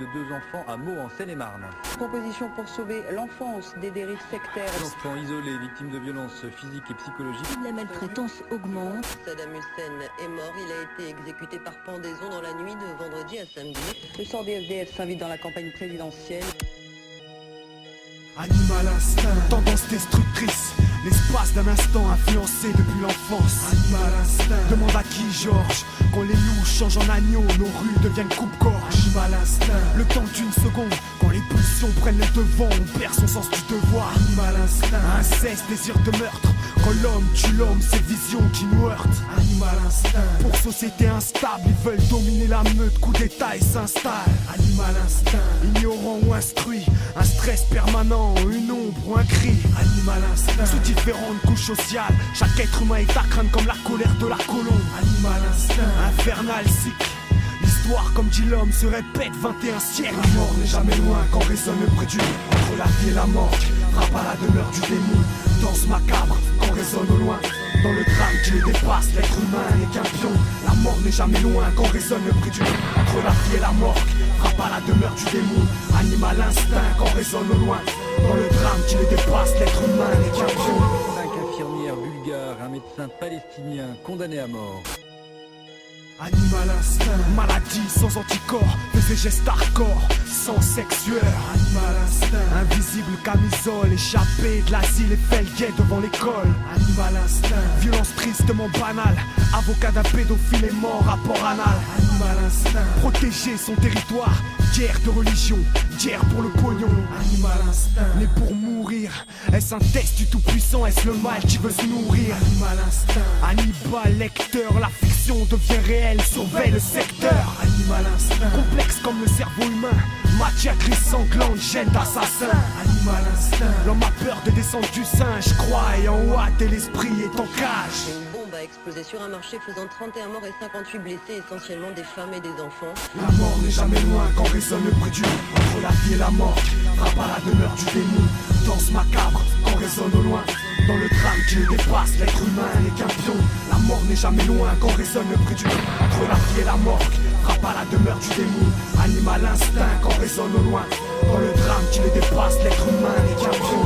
de 2 enfants à Meaux en Seine-et-Marne. Proposition pour sauver l'enfance des dérives sectaires. Enfants isolés, victimes de violences physiques et psychologiques. La maltraitance augmente. Saddam Hussein est mort, il a été exécuté par pendaison dans la nuit de vendredi à samedi. Le sort des SDF s'invite dans la campagne présidentielle. Animal instinct, tendance destructrice. L'espace d'un instant influencé depuis l'enfance. Animal instinct, demande à qui Georges. Quand les loups changent en agneaux, nos rues deviennent coupe-gorge. Animal instinct, le temps d'une seconde. Quand les pulsions prennent le devant, on perd son sens du devoir. Animal instinct, inceste, désir de meurtre. Quand l'homme tue l'homme, c'est vision qui nous heurte. Animal instinct, pour société instable, ils veulent dominer la meute, coup d'état et s'installe. Animal instinct, ignorant ou instruit, un stress permanent, une ombre ou un cri. Animal instinct, sous différentes couches sociales, chaque être humain est à craindre comme la colère de la colombe. Animal instinct, infernal cycle. L'histoire, comme dit l'homme, se répète 21 siècles. La mort n'est jamais loin quand résonne le prédit. Entre la vie et la mort, frappe à la demeure du démon. Danse macabre quand résonne au loin. Dans le drame qui les dépasse, l'être humain n'est qu'un pion. La mort n'est jamais loin quand résonne le prédit. Entre la vie et la mort, frappe à la demeure du démon. Animal instinct quand résonne au loin. Dans le drame qui les dépasse, l'être humain n'est qu'un pion. 5 infirmières bulgares, un médecin palestinien condamné à mort. Animal instinct, maladie sans anticorps, faisait gestes hardcore, sans sexueur. Animal instinct, invisible camisole, échappé de l'asile et fait le guet devant l'école. Animal instinct, violence tristement banale, avocat d'un pédophile est mort, rapport anal. Animal instinct, protéger son territoire, guerre de religion, guerre pour le pognon. Animal instinct, né pour mourir, est-ce un test du tout-puissant, est-ce le mal qui veut se nourrir? Animal instinct, Hannibal Lecter, la fiction devient réelle, surveille le secteur. Animal instinct, complexe comme le cerveau humain, matière grise sanglante, gêne d'assassin. Animal instinct, l'homme a peur de descendre du singe, croit et en ouate et l'esprit est en cage. Une bombe a explosé sur un marché faisant 31 morts et 58 blessés, essentiellement des femmes et des enfants. La mort n'est jamais loin quand résonne le prédit. Entre la vie et la mort, frappe à la demeure du démon. Danse macabre quand résonne au loin. Dans le drame qui les dépasse, l'être humain n'est qu'un pion. La mort n'est jamais loin quand résonne le prédit. Entre la vie et la mort, frappe à la demeure du démon. Animal instinct quand résonne au loin. Dans le drame qui les dépasse, l'être humain n'est qu'un pion.